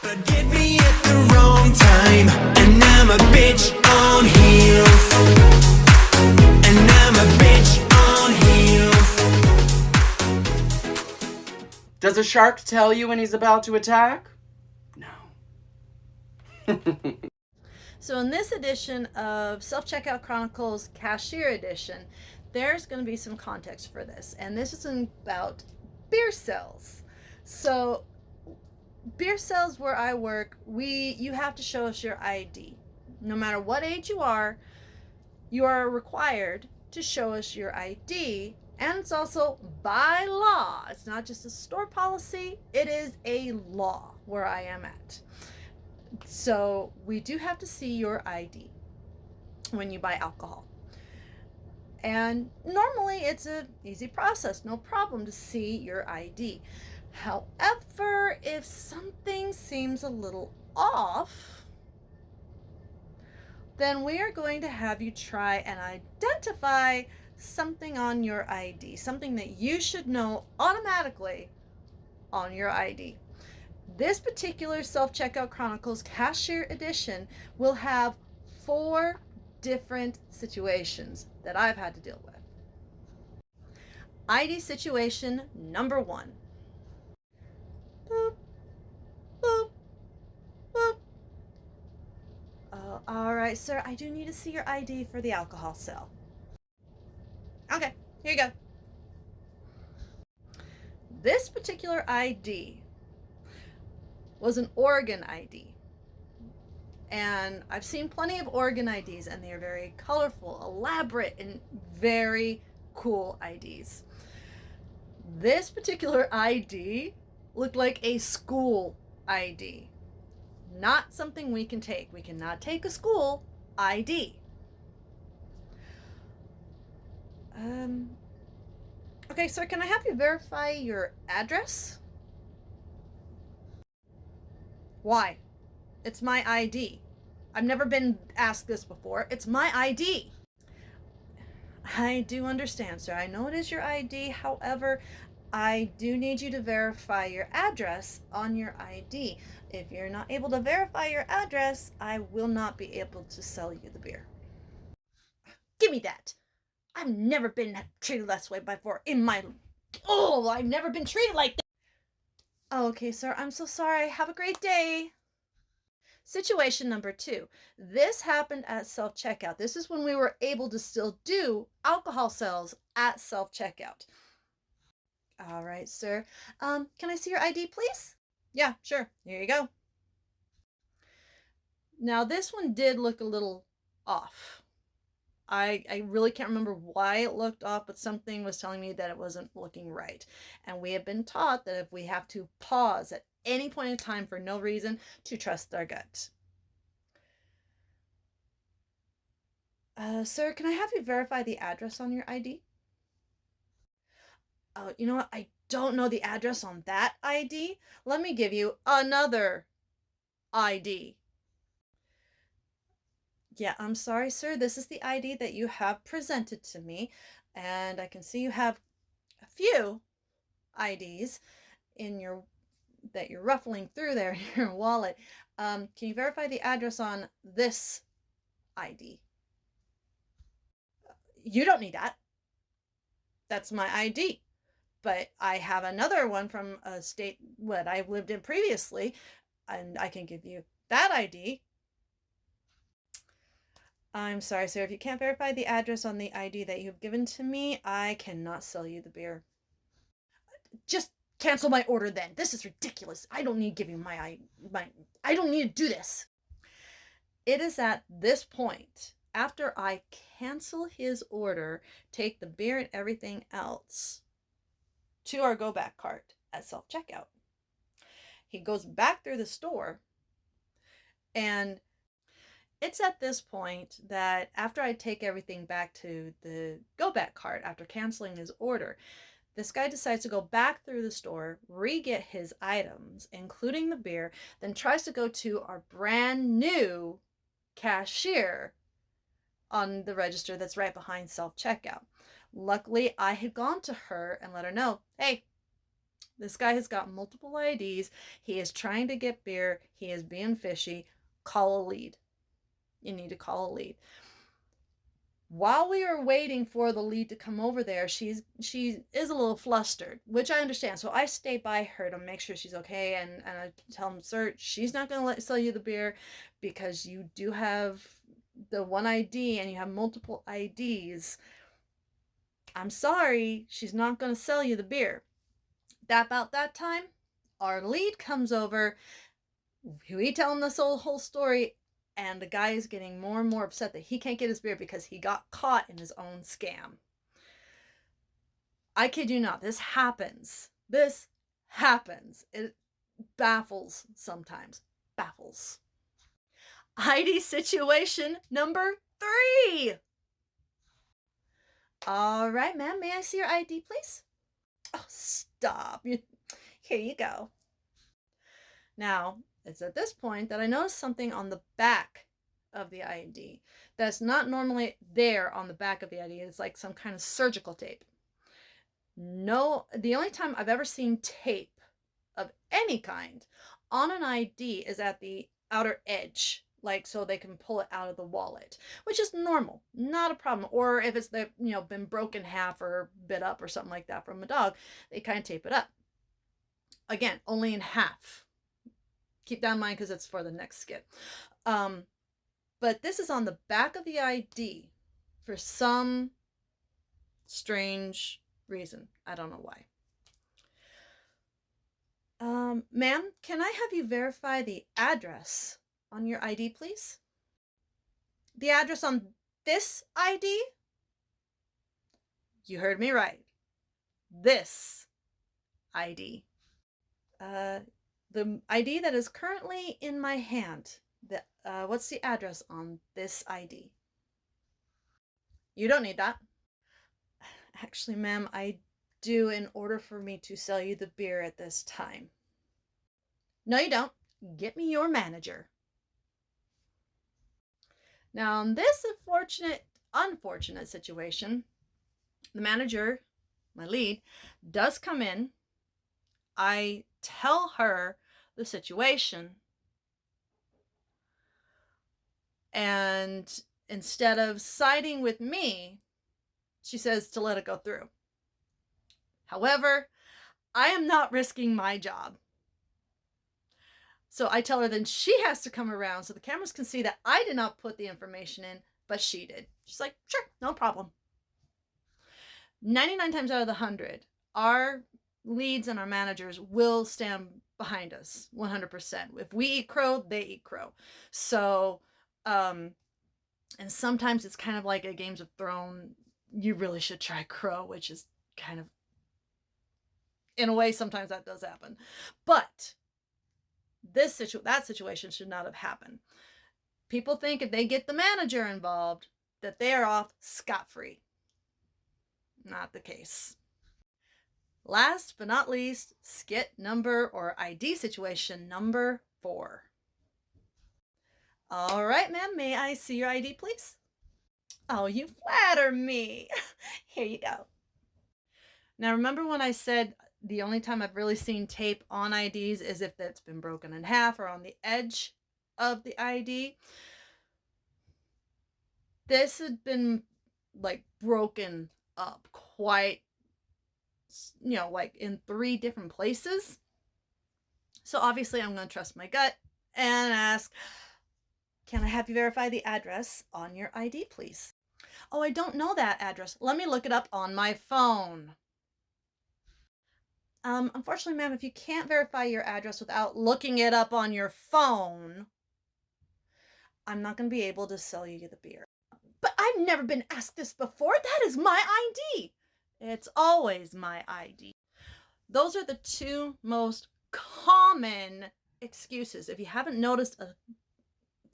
Forget me at the wrong time, and I'm a bitch on heels. And I'm a bitch on heels. Does a shark tell you when he's about to attack? No. So in this edition of Self-Checkout Chronicles Cashier Edition, there's going to be some context for this. And this is about beer cells. So beer cells where I work, you have to show us your ID. No matter what age you are required to show us your ID. And it's also by law. It's not just a store policy, it is a law where I am at. So we do have to see your ID when you buy alcohol. And normally it's an easy process, no problem to see your ID. However, if something seems a little off, then we are going to have you try and identify something on your ID, something that you should know automatically on your ID. This particular Self-Checkout Chronicles Cashier Edition will have 4 different situations that I've had to deal with. ID situation number 1. Boop, boop, boop. Oh, all right, sir, I do need to see your ID for the alcohol sale. Okay, here you go. This particular ID was an Oregon ID. And I've seen plenty of Oregon IDs, and they are very colorful, elaborate, and very cool IDs. This particular ID looked like a school ID. Not something we can take. We cannot take a school ID. Okay, sir, can I have you verify your address? Why? It's my ID. I've never been asked this before. It's my ID. I do understand, sir. I know it is your ID. However, I do need you to verify your address on your ID. If you're not able to verify your address, I will not be able to sell you the beer. Give me that. I've never been treated this way before in my... Oh, I've never been treated like this. Okay, sir. I'm so sorry. Have a great day. Situation number 2. This happened at self-checkout. This is when we were able to still do alcohol sales at self-checkout. All right, sir. Can I see your ID, please? Yeah, sure. Here you go. Now, this one did look a little off. I really can't remember why it looked off, but something was telling me that it wasn't looking right. And we have been taught that if we have to pause at any point in time for no reason, to trust our gut. Sir, can I have you verify the address on your ID? Oh, you know what? I don't know the address on that ID. Let me give you another ID. Yeah, I'm sorry, sir. This is the ID that you have presented to me, and I can see you have a few IDs in your that you're ruffling through there in your wallet. Can you verify the address on this ID? You don't need that. That's my ID. But I have another one from a state that I've lived in previously, and I can give you that ID. I'm sorry, sir. If you can't verify the address on the ID that you've given to me, I cannot sell you the beer. Just cancel my order then. This is ridiculous. I don't need to give you I don't need to do this. It is at this point, after I cancel his order, take the beer and everything else to our go back cart at self-checkout. He goes back through the store, and it's at this point that after I take everything back to the go back cart after canceling his order, this guy decides to go back through the store, re-get his items, including the beer, then tries to go to our brand new cashier on the register that's right behind self-checkout. Luckily, I had gone to her and let her know, hey, This guy has got multiple IDs. He is trying to get beer. He is being fishy. Call a lead. You need to call a lead. While we are waiting for the lead to come over there, she is a little flustered, which I understand. So I stay by her to make sure she's okay, and I tell him, sir, she's not going to sell you the beer because you do have the one ID and you have multiple IDs. I'm sorry, she's not going to sell you the beer. About that time, our lead comes over. We tell him this whole story. And the guy is getting more and more upset that he can't get his beer because he got caught in his own scam. I kid you not, this happens. This happens. It baffles sometimes. Baffles. ID situation number 3. All right, ma'am, may I see your ID, please? Oh, stop. Here you go. Now, it's at this point that I noticed something on the back of the ID that's not normally there on the back of the ID. It's like some kind of surgical tape. No, the only time I've ever seen tape of any kind on an ID is at the outer edge, like so they can pull it out of the wallet, which is normal, not a problem. Or if it's been broken half or bit up or something like that from a dog, they kind of tape it up. Again, only in half. Keep that in mind because it's for the next skit. But this is on the back of the ID for some strange reason. I don't know why. Ma'am, can I have you verify the address on your ID, please? The address on this ID? You heard me right. This ID. The ID that is currently in my hand. What's the address on this ID? You don't need that. Actually, ma'am, I do in order for me to sell you the beer at this time. No, you don't. Get me your manager. Now, in this unfortunate situation, the manager, my lead, does come in. I tell her the situation, and instead of siding with me, she says to let it go through. However, I am not risking my job. So I tell her then she has to come around so the cameras can see that I did not put the information in, but she did. She's like, sure, no problem. 99 times out of the 100, our leads and our managers will stand behind us 100%. If we eat crow, they eat crow. So, and sometimes it's kind of like a Games of Thrones, you really should try crow, which is kind of, in a way, sometimes that does happen. But that situation should not have happened. People think if they get the manager involved, that they are off scot-free. Not the case. Last but not least, skit number or ID situation number 4. All right, ma'am, may I see your ID, please? Oh, you flatter me. Here you go. Now, remember when I said the only time I've really seen tape on IDs is if it's been broken in half or on the edge of the ID? This had been like broken up quite, like in 3 different places. So obviously I'm going to trust my gut and ask, can I have you verify the address on your ID, please? Oh, I don't know that address. Let me look it up on my phone. Unfortunately, ma'am, if you can't verify your address without looking it up on your phone, I'm not going to be able to sell you the beer. But I've never been asked this before. That is my ID. It's always my ID. Those are the 2 most common excuses. If you haven't noticed a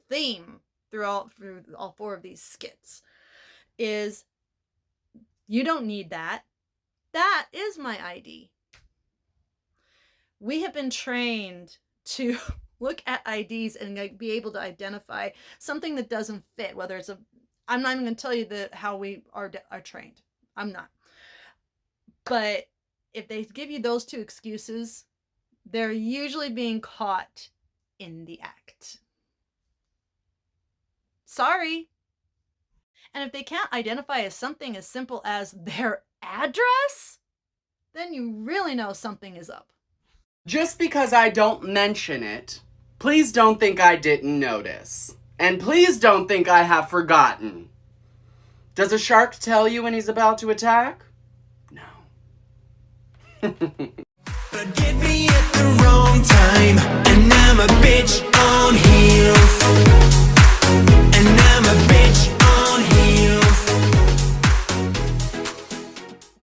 theme through all 4 of these skits, is you don't need that. That is my ID. We have been trained to look at IDs and be able to identify something that doesn't fit, whether it's I'm not even going to tell you how we are trained. I'm not. But if they give you those two excuses, they're usually being caught in the act. Sorry. And if they can't identify as something as simple as their address, then you really know something is up. Just because I don't mention it, please don't think I didn't notice. And please don't think I have forgotten. Does a shark tell you when he's about to attack? No. But get me at the wrong time.